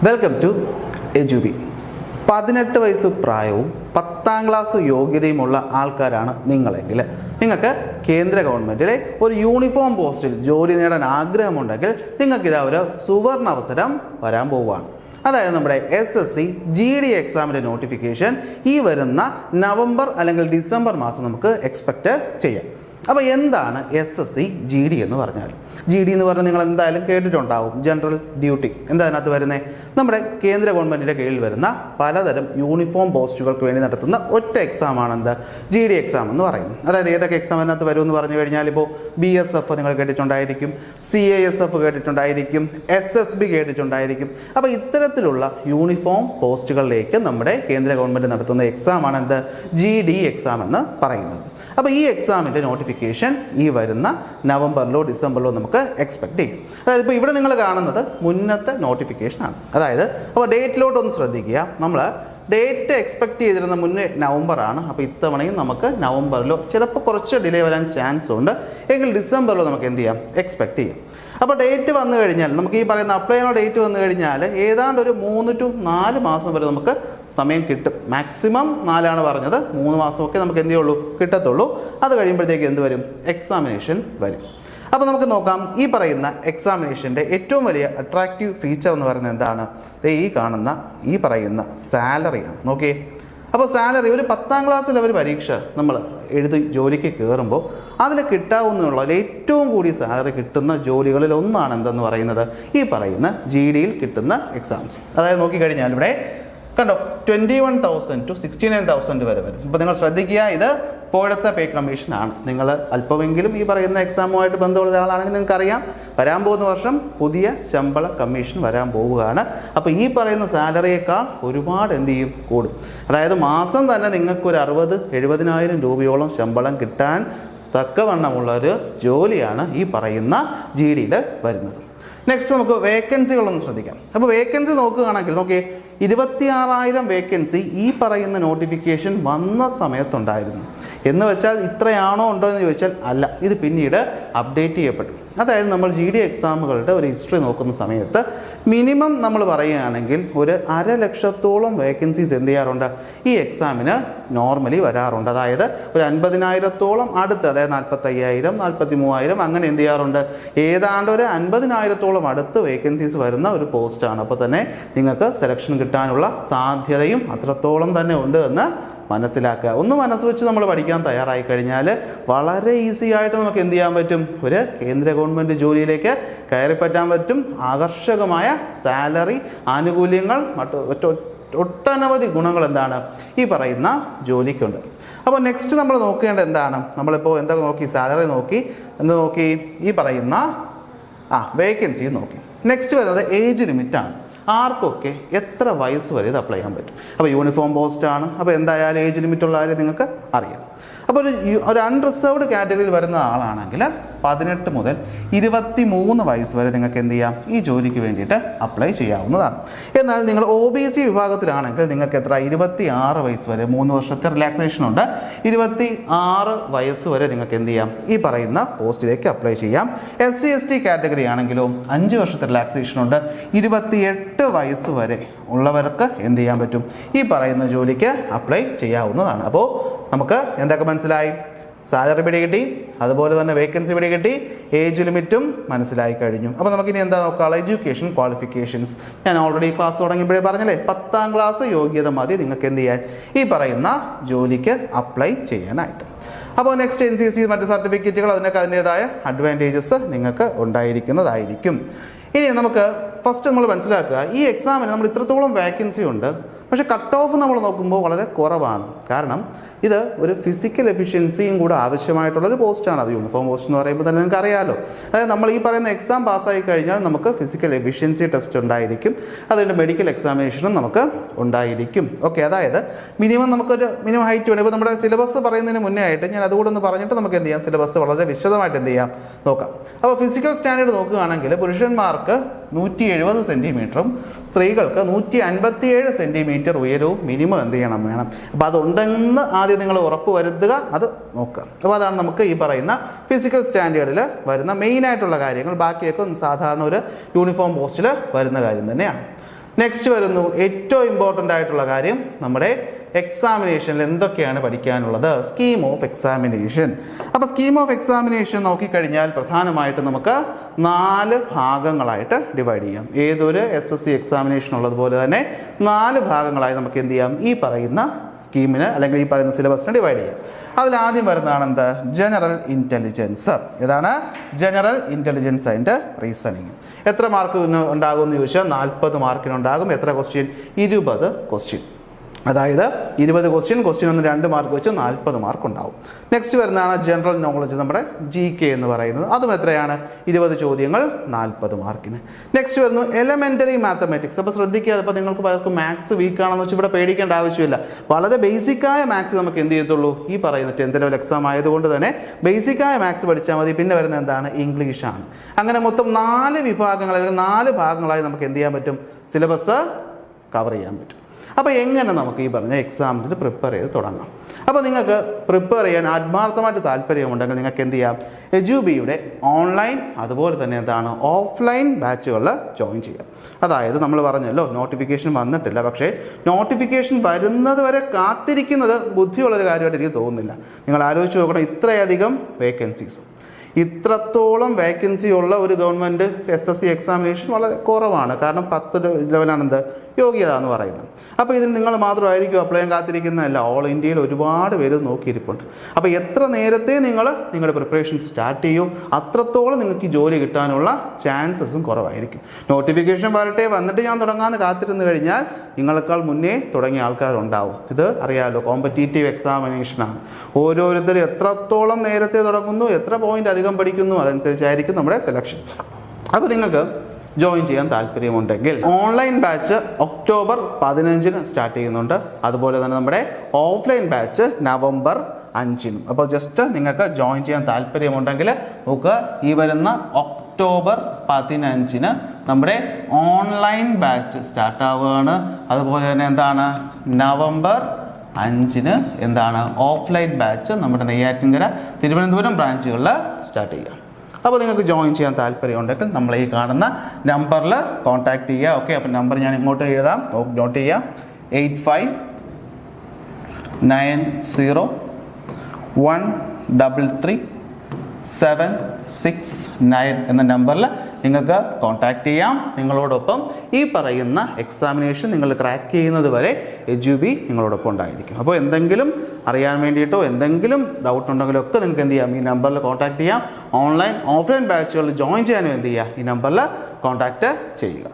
Welcome to എജുബി. 18 വയസ്സ് പ്രായവും 10ാം class യോഗ്യതയുമുള്ള ആൾക്കാരാണ് നിങ്ങളെങ്കിൽ നിങ്ങൾക്ക് കേന്ദ്ര ഗവൺമെൻറ്റിലെ ഒരു യൂണിഫോം പോസ്റ്റിൽ ജോലി നേടാൻ ആഗ്രഹമുണ്ടെങ്കിൽ നിങ്ങൾക്കിതാ ഒരു സുവർണ അവസരം വരാൻ പോവുകയാണ്. അതായത് നമ്മുടെ SSC GD എക്സാമിൻ്റെ നോട്ടിഫിക്കേഷൻ ഈ വരുന്ന നവംബർ അല്ലെങ്കിൽ ഡിസംബർ മാസം നമുക്ക് എക്സ്പെക്റ്റ് ചെയ്യാം. അപ്പോൾ എന്താണ് SSC GD എന്ന് പറഞ്ഞാൽ? GD എന്ന് പറഞ്ഞാൽ നിങ്ങൾ എന്തായാലും കേട്ടിട്ടുണ്ടാവും, ജനറൽ ഡ്യൂട്ടി. എന്താ അതിനകത്ത് വരുന്നത്? നമ്മുടെ കേന്ദ്ര ഗവൺമെൻറ്റിൻ്റെ കീഴിൽ വരുന്ന പലതരം യൂണിഫോം പോസ്റ്റുകൾക്ക് വേണ്ടി നടത്തുന്ന ഒറ്റ എക്സാമാണ് എന്ത് GD എക്സാം എന്ന് പറയുന്നത്. അതായത് ഏതൊക്കെ എക്സാം അതിനകത്ത് വരുമെന്ന് പറഞ്ഞു കഴിഞ്ഞാൽ ഇപ്പോൾ BSF നിങ്ങൾ കേട്ടിട്ടുണ്ടായിരിക്കും, CISF കേട്ടിട്ടുണ്ടായിരിക്കും, SSB കേട്ടിട്ടുണ്ടായിരിക്കും. അപ്പോൾ ഇത്തരത്തിലുള്ള യൂണിഫോം പോസ്റ്റുകളിലേക്ക് നമ്മുടെ കേന്ദ്ര ഗവൺമെൻറ് നടത്തുന്ന എക്സാമാണ് എന്ത് GD എക്സാം എന്ന് പറയുന്നത്. അപ്പോൾ ഈ എക്സാമിൻ്റെ നോട്ടിഫിക്കേഷൻ ഈ വരുന്ന നവംബറിലോ ഡിസംബറിലോ നമുക്ക് എക്സ്പെക്ട് ചെയ്യും. അതായത് ഇപ്പോൾ ഇവിടെ നിങ്ങൾ കാണുന്നത് മുന്നത്തെ നോട്ടിഫിക്കേഷനാണ്. അതായത് അപ്പോൾ ഡേറ്റിലോട്ടൊന്ന് ശ്രദ്ധിക്കുക. നമ്മൾ ഡേറ്റ് എക്സ്പെക്ട് ചെയ്തിരുന്ന മുന്നേ നവംബറാണ്. അപ്പോൾ ഇത്തവണയും നമുക്ക് നവംബറിലോ ചിലപ്പോൾ കുറച്ച് ഡിലേ വരാൻ ചാൻസ് ഉണ്ട്, എങ്കിൽ ഡിസംബറിലോ നമുക്ക് എന്ത് ചെയ്യാം, എക്സ്പെക്ട് ചെയ്യാം. അപ്പോൾ ഡേറ്റ് വന്നു കഴിഞ്ഞാൽ നമുക്ക് ഈ പറയുന്ന അപ്ലൈ ചെയ്യുന്ന ഡേറ്റ് വന്നു കഴിഞ്ഞാൽ ഏതാണ്ട് ഒരു 3 to 4 മാസം വരെ നമുക്ക് സമയം കിട്ടും. മാക്സിമം 4 പറഞ്ഞത്, 3 മാസമൊക്കെ നമുക്ക് എന്ത് ചെയ്യുള്ളൂ, കിട്ടത്തുള്ളൂ. അത് കഴിയുമ്പോഴത്തേക്ക് എന്ത് വരും, എക്സാമിനേഷൻ വരും. അപ്പോൾ നമുക്ക് നോക്കാം, ഈ പറയുന്ന എക്സാമിനേഷൻ്റെ ഏറ്റവും വലിയ അട്രാക്റ്റീവ് ഫീച്ചർ എന്ന് പറയുന്നത് എന്താണ്? ഈ കാണുന്ന ഈ പറയുന്ന സാലറിയാണ്. നോക്കിയേ, അപ്പോൾ സാലറി ഒരു 10ാം ക്ലാസ് ലെവൽ പരീക്ഷ നമ്മൾ എഴുതി ജോലിക്ക് കയറുമ്പോൾ അതിൽ കിട്ടാവുന്നുള്ള ഏറ്റവും കൂടിയ സാലറി കിട്ടുന്ന ജോലികളിൽ ഒന്നാണ് എന്തെന്ന് പറയുന്നത് ഈ പറയുന്ന GDയിൽ കിട്ടുന്ന എക്സാംസ്. അതായത് നോക്കിക്കഴിഞ്ഞാൽ ഇവിടെ കണ്ടോ 21,000 to 69,000 വരെ വരും. ഇപ്പോൾ നിങ്ങൾ ശ്രദ്ധിക്കുക, ഇത് ഇപ്പോഴത്തെ പേ കമ്മീഷനാണ്. നിങ്ങൾ അല്പമെങ്കിലും ഈ പറയുന്ന എക്സാമുമായിട്ട് ബന്ധമുള്ള ഒരാളാണെങ്കിൽ നിങ്ങൾക്കറിയാം, വരാൻ പോകുന്ന വർഷം പുതിയ ശമ്പള കമ്മീഷൻ വരാൻ പോവുകയാണ്. അപ്പോൾ ഈ പറയുന്ന സാലറിയേക്കാൾ ഒരുപാട് എന്ത് ചെയ്യും, കൂടും. അതായത് മാസം തന്നെ നിങ്ങൾക്കൊരു 60,000-70,000 രൂപയോളം ശമ്പളം കിട്ടാൻ തക്കവണ്ണമുള്ളൊരു ജോലിയാണ് ഈ പറയുന്ന GDയിൽ വരുന്നത്. നെക്സ്റ്റ് നമുക്ക് വേക്കൻസികളൊന്ന് ശ്രദ്ധിക്കാം. അപ്പോൾ വേക്കൻസി നോക്കുകയാണെങ്കിൽ നോക്കിയേ, 26,000 വേക്കൻസി ഈ പറയുന്ന നോട്ടിഫിക്കേഷൻ വന്ന സമയത്തുണ്ടായിരുന്നു. എന്ന് വെച്ചാൽ ഇത്രയാണോ ഉണ്ടോ എന്ന് ചോദിച്ചാൽ അല്ല, ഇത് പിന്നീട് അപ്ഡേറ്റ് ചെയ്യപ്പെട്ടു. അതായത് നമ്മൾ GD എക്സാമുകളുടെ ഒരു ഹിസ്റ്ററി നോക്കുന്ന സമയത്ത് മിനിമം നമ്മൾ പറയുകയാണെങ്കിൽ ഒരു 1,00,000-ഓളം വേക്കൻസീസ് എന്ത് ചെയ്യാറുണ്ട്, ഈ എക്സാമിന് നോർമലി വരാറുണ്ട്. അതായത് ഒരു 50,000-ഓളം അടുത്ത്, അതായത് 45,000, 43,000 അങ്ങനെ എന്ത് ചെയ്യാറുണ്ട്, ഏതാണ്ട് ഒരു 50,000-ഓളം അടുത്ത് വേക്കൻസീസ് വരുന്ന ഒരു പോസ്റ്റാണ്. അപ്പോൾ തന്നെ നിങ്ങൾക്ക് സെലക്ഷൻ കിട്ടാനുള്ള സാധ്യതയും അത്രത്തോളം തന്നെ ഉണ്ട് എന്ന് മനസ്സിലാക്കുക. ഒന്ന് മനസ്സ് വെച്ച് നമ്മൾ പഠിക്കാൻ തയ്യാറായി കഴിഞ്ഞാൽ വളരെ ഈസി ആയിട്ട് നമുക്ക് എന്ത് ചെയ്യാൻ പറ്റും, ഒരു കേന്ദ്ര ഗവൺമെൻറ് ജോലിയിലേക്ക് കയറിപ്പറ്റാൻ പറ്റും. ആകർഷകമായ സാലറി, ആനുകൂല്യങ്ങൾ, ഒട്ടനവധി ഗുണങ്ങൾ എന്താണ് ഈ പറയുന്ന ജോലിക്കുണ്ട്. അപ്പോൾ നെക്സ്റ്റ് നമ്മൾ നോക്കേണ്ടത് എന്താണ്, നമ്മളിപ്പോൾ എന്തൊക്കെ നോക്കി, സാലറി നോക്കി, എന്ത് നോക്കി, ഈ പറയുന്ന വേക്കൻസി നോക്കി. നെക്സ്റ്റ് വരുന്നത് ഏജ് ലിമിറ്റാണ്. ആർക്കൊക്കെ എത്ര വയസ്സ് വരെ ഇത് അപ്ലൈ ചെയ്യാൻ പറ്റും. അപ്പോൾ യൂണിഫോം പോസ്റ്റാണ്, അപ്പോൾ എന്തായാലും ഏജ് ലിമിറ്റുള്ള കാര്യം നിങ്ങൾക്ക് അറിയാം. അപ്പോൾ ഒരു അൺറിസർവ്ഡ് കാറ്റഗറിയിൽ വരുന്ന ആളാണെങ്കിൽ 18 മുതൽ 23 വയസ്സ് വരെ നിങ്ങൾക്ക് എന്ത് ചെയ്യാം, ഈ ജോലിക്ക് വേണ്ടിയിട്ട് അപ്ലൈ ചെയ്യാവുന്നതാണ്. എന്നാൽ നിങ്ങൾ OBC വിഭാഗത്തിലാണെങ്കിൽ നിങ്ങൾക്ക് എത്ര, 26 വയസ്സ് വരെ, 3 വർഷത്തെ റിലാക്സേഷൻ ഉണ്ട്. 26 വയസ്സ് വരെ നിങ്ങൾക്ക് എന്ത് ചെയ്യാം, ഈ പറയുന്ന പോസ്റ്റിലേക്ക് അപ്ലൈ ചെയ്യാം. SC ST കാറ്റഗറി ആണെങ്കിലോ 5 വർഷത്തെ റിലാക്സേഷൻ ഉണ്ട്. 28 വയസ്സ് വരെ ഉള്ളവർക്ക് എന്ത് ചെയ്യാൻ പറ്റും, ഈ പറയുന്ന ജോലിക്ക് അപ്ലൈ ചെയ്യാവുന്നതാണ്. അപ്പോൾ നമുക്ക് എന്തൊക്കെ മനസ്സിലായി, സാലറി പിടികിട്ടി, അതുപോലെ തന്നെ വേക്കൻസി പിടികിട്ടി, ഏജ് ലിമിറ്റും മനസ്സിലായി കഴിഞ്ഞു. അപ്പോൾ നമുക്കിനി എന്താ നോക്കാം, എഡ്യൂക്കേഷൻ ക്വാളിഫിക്കേഷൻസ്. ഞാൻ ഓൾറെഡി ക്ലാസ് തുടങ്ങിയപ്പോഴേ പറഞ്ഞല്ലേ, 10ാം ക്ലാസ് യോഗ്യത മതി നിങ്ങൾക്ക് എന്ത് ചെയ്യാൻ, ഈ പറയുന്ന ജോലിക്ക് അപ്ലൈ ചെയ്യാനായിട്ട്. അപ്പോൾ നെക്സ്റ്റ് NCC മറ്റ് സർട്ടിഫിക്കറ്റുകൾ, അതിനൊക്കെ അതിൻ്റേതായ അഡ്വാൻറ്റേജസ് നിങ്ങൾക്ക് ഉണ്ടായിരിക്കുന്നതായിരിക്കും. ഇനി നമുക്ക് ഫസ്റ്റ് നമ്മൾ മനസ്സിലാക്കുക, ഈ എക്സാമിന് നമ്മൾ ഇത്രത്തോളം വേക്കൻസി ഉണ്ട്, പക്ഷേ കട്ട് ഓഫ് നമ്മൾ നോക്കുമ്പോൾ വളരെ കുറവാണ്. കാരണം ഇത് ഒരു ഫിസിക്കൽ എഫിഷ്യൻസിയും കൂടെ ആവശ്യമായിട്ടുള്ളൊരു പോസ്റ്റാണ്. അത് യൂണിഫോം പോസ്റ്റ് എന്ന് പറയുമ്പോൾ തന്നെ നിങ്ങൾക്ക് അറിയാമല്ലോ. അതായത് നമ്മൾ ഈ പറയുന്ന എക്സാം പാസ്സായി കഴിഞ്ഞാൽ നമുക്ക് ഫിസിക്കൽ എഫിഷ്യൻസി ടെസ്റ്റ് ഉണ്ടായിരിക്കും, അതിൻ്റെ മെഡിക്കൽ എക്സാമിനേഷനും നമുക്ക് ഉണ്ടായിരിക്കും. ഓക്കെ, അതായത് നമുക്കൊരു മിനിമം ഹൈറ്റ് വേണം. ഇപ്പോൾ നമ്മുടെ സിലബസ് പറയുന്നതിന് മുന്നേ ആയിട്ട് ഞാൻ അതുകൂടെ ഒന്ന് പറഞ്ഞിട്ട് നമുക്ക് എന്ത് ചെയ്യാം, സിലബസ് വളരെ വിശദമായിട്ട് എന്ത് ചെയ്യാം നോക്കാം. അപ്പോൾ ഫിസിക്കൽ സ്റ്റാൻഡേർഡ് നോക്കുകയാണെങ്കിൽ പുരുഷന്മാർക്ക് 170 സെൻറ്റിമീറ്ററും സ്ത്രീകൾക്ക് 157 സെൻറ്റിമീറ്റർ ഉയരവും മിനിമം എന്ത് ചെയ്യണം വേണം. അപ്പോൾ അതുണ്ടെന്ന് ആദ്യം നിങ്ങൾ ഉറപ്പ് വരുത്തുക, അത് നോക്കുക. അപ്പോൾ അതാണ് നമുക്ക് ഈ പറയുന്ന ഫിസിക്കൽ സ്റ്റാൻഡേർഡിൽ വരുന്ന മെയിനായിട്ടുള്ള കാര്യങ്ങൾ. ബാക്കിയൊക്കെ സാധാരണ ഒരു യൂണിഫോം പോസ്റ്റിൽ വരുന്ന കാര്യം തന്നെയാണ്. നെക്സ്റ്റ് വരുന്നു ഏറ്റവും ഇമ്പോർട്ടൻ്റ് ആയിട്ടുള്ള കാര്യം, നമ്മുടെ എക്സാമിനേഷനിൽ എന്തൊക്കെയാണ് പഠിക്കാനുള്ളത്, സ്കീം ഓഫ് എക്സാമിനേഷൻ. അപ്പോൾ സ്കീം ഓഫ് എക്സാമിനേഷൻ നോക്കിക്കഴിഞ്ഞാൽ പ്രധാനമായിട്ടും നമുക്ക് 4 ഭാഗങ്ങളായിട്ട് ഡിവൈഡ് ചെയ്യാം. ഏതൊരു SSC എക്സാമിനേഷൻ ഉള്ളതുപോലെ തന്നെ 4 ഭാഗങ്ങളായി നമുക്ക് എന്ത് ചെയ്യാം, ഈ പറയുന്ന സ്കീമിന് അല്ലെങ്കിൽ ഈ പറയുന്ന സിലബസിനെ ഡിവൈഡ് ചെയ്യാം. അതിലാദ്യം വരുന്നതാണ് എന്ത്, ജനറൽ ഇൻ്റലിജൻസ്. ഏതാണ് ജനറൽ ഇൻ്റലിജൻസ് ആൻഡ് റീസണിങ്. എത്ര മാർക്ക് ഉണ്ടാകും എന്ന് ചോദിച്ചാൽ 40 മാർക്കിനുണ്ടാകും. എത്ര ക്വസ്റ്റ്യൻ, 20 ക്വസ്റ്റ്യൻ. അതായത് 20 ക്വസ്റ്റ്യൻ ഒന്ന് 2 മാർക്ക് വെച്ച് 40 മാർക്ക് ഉണ്ടാവും. നെക്സ്റ്റ് വരുന്നതാണ് ജനറൽ നോളജ്, നമ്മുടെ GK എന്ന് പറയുന്നത്. അതും എത്രയാണ്, 20 ചോദ്യങ്ങൾ 40 മാർക്കിന്. നെക്സ്റ്റ് വരുന്നു എലമെൻ്ററി മാത്തമാറ്റിക്സ്. അപ്പോൾ ശ്രദ്ധിക്കുക, അപ്പോൾ നിങ്ങൾക്ക് പലർക്കും മാത്സ് വീക്ക് ആണെന്ന് വെച്ച് ഇവിടെ പേടിക്കേണ്ട ആവശ്യമില്ല. വളരെ ബേസിക്കായ മാത്സ് നമുക്ക് എന്ത് ചെയ്യത്തുള്ളൂ, ഈ പറയുന്ന 10th ലെവൽ എക്സാം ആയതുകൊണ്ട് തന്നെ ബേസിക്കായ മാത്സ് പഠിച്ചാൽ മതി. പിന്നെ വരുന്നത് എന്താണ്, ഇംഗ്ലീഷാണ്. അങ്ങനെ മൊത്തം 4 വിഭാഗങ്ങൾ അല്ലെങ്കിൽ 4 ഭാഗങ്ങളായി നമുക്ക് എന്ത് ചെയ്യാൻ പറ്റും, സിലബസ് കവർ ചെയ്യാൻ പറ്റും. അപ്പോൾ എങ്ങനെ നമുക്ക് ഈ പറഞ്ഞ എക്സാമിന് പ്രിപ്പയർ ചെയ്ത് തുടങ്ങാം. അപ്പോൾ നിങ്ങൾക്ക് പ്രിപ്പയർ ചെയ്യാൻ ആത്മാർത്ഥമായിട്ട് താല്പര്യമുണ്ടെങ്കിൽ നിങ്ങൾക്ക് എന്ത് ചെയ്യാം, എജുബിയുടെ ഓൺലൈൻ അതുപോലെ തന്നെ എന്താണ് ഓഫ്ലൈൻ ബാച്ചുകളിൽ ജോയിൻ ചെയ്യാം. അതായത് നമ്മൾ പറഞ്ഞല്ലോ നോട്ടിഫിക്കേഷൻ വന്നിട്ടില്ല, പക്ഷേ നോട്ടിഫിക്കേഷൻ വരുന്നത് വരെ കാത്തിരിക്കുന്നത് ബുദ്ധിയുള്ളൊരു കാര്യമായിട്ട് എനിക്ക് തോന്നുന്നില്ല. നിങ്ങൾ ആലോചിച്ച് നോക്കണം, ഇത്രയധികം വേക്കൻസീസ്, ഇത്രത്തോളം വേക്കൻസി ഉള്ള ഒരു ഗവൺമെൻറ് SSC എക്സാമിനേഷൻ വളരെ കുറവാണ്. കാരണം 10 ലെവലാണ് എന്ത് യോഗ്യത എന്ന് പറയുന്നത്. അപ്പോൾ ഇതിന് നിങ്ങൾ മാത്രമായിരിക്കും അപ്ലൈ ചെയ്യാൻ കാത്തിരിക്കുന്നതല്ല, ഓൾ ഇന്ത്യയിൽ ഒരുപാട് പേര് നോക്കിയിരിപ്പുണ്ട്. അപ്പോൾ എത്ര നേരത്തെ നിങ്ങൾ നിങ്ങളുടെ പ്രിപ്പറേഷൻ സ്റ്റാർട്ട് ചെയ്യും, അത്രത്തോളം നിങ്ങൾക്ക് ഈ ജോലി കിട്ടാനുള്ള ചാൻസസും കുറവായിരിക്കും. നോട്ടിഫിക്കേഷൻ വരട്ടെ, വന്നിട്ട് ഞാൻ തുടങ്ങാമെന്ന് കാത്തിരുന്ന് കഴിഞ്ഞാൽ നിങ്ങളെക്കാൾ മുന്നേ തുടങ്ങിയ ആൾക്കാരുണ്ടാവും. ഇത് അറിയാമല്ലോ, കോമ്പറ്റീറ്റീവ് എക്സാമിനേഷനാണ്. ഓരോരുത്തരും എത്രത്തോളം നേരത്തെ തുടങ്ങുന്നു, എത്ര പോയിന്റ് അധികം പഠിക്കുന്നു, അതനുസരിച്ചായിരിക്കും നമ്മുടെ സെലക്ഷൻ. അപ്പോൾ നിങ്ങൾക്ക് ജോയിൻ ചെയ്യാൻ താല്പര്യമുണ്ടെങ്കിൽ ഓൺലൈൻ ബാച്ച് ഒക്ടോബർ 15-ന് സ്റ്റാർട്ട് ചെയ്യുന്നുണ്ട്. അതുപോലെ തന്നെ നമ്മുടെ ഓഫ്ലൈൻ ബാച്ച് നവംബർ 5-നും. അപ്പോൾ ജസ്റ്റ് നിങ്ങൾക്ക് ജോയിൻ ചെയ്യാൻ താല്പര്യമുണ്ടെങ്കിൽ നമുക്ക് ഈ വരുന്ന ഒക്ടോബർ 15-ന് നമ്മുടെ ഓൺലൈൻ ബാച്ച് സ്റ്റാർട്ട് ആവുകയാണ്. അതുപോലെ തന്നെ എന്താണ് നവംബർ 5-ന് എന്താണ് ഓഫ്ലൈൻ ബാച്ച് നമ്മുടെ നെയ്യാറ്റിൻകര, തിരുവനന്തപുരം ബ്രാഞ്ചുകളിൽ സ്റ്റാർട്ട് ചെയ്യാം. അപ്പോൾ നിങ്ങൾക്ക് ജോയിൻ ചെയ്യാൻ താല്പര്യമുണ്ടെങ്കിൽ നമ്മൾ ഈ കാണുന്ന നമ്പറിൽ കോൺടാക്ട് ചെയ്യുക. ഓക്കെ, അപ്പോൾ നമ്പർ ഞാൻ ഇങ്ങോട്ട് എഴുതാം, നോട്ട് ചെയ്യുക. 8590133769 എന്ന നമ്പറിൽ നിങ്ങൾക്ക് കോൺടാക്ട് ചെയ്യാം. നിങ്ങളോടൊപ്പം ഈ പറയുന്ന എക്സാമിനേഷൻ നിങ്ങൾ ക്രാക്ക് ചെയ്യുന്നത് വരെ എജുബി നിങ്ങളോടൊപ്പം ഉണ്ടായിരിക്കും. അപ്പോൾ എന്തെങ്കിലും അറിയാൻ വേണ്ടിയിട്ടോ എന്തെങ്കിലും ഡൗട്ട് ഉണ്ടെങ്കിലോ ഒക്കെ നിങ്ങൾക്ക് എന്ത് ചെയ്യാം, ഈ നമ്പറിൽ കോൺടാക്ട് ചെയ്യാം. ഓൺലൈൻ ഓഫ്ലൈൻ ബാച്ചുകളിൽ ജോയിൻ ചെയ്യാനും എന്ത് ചെയ്യുക, ഈ നമ്പറിൽ കോൺടാക്ട് ചെയ്യുക.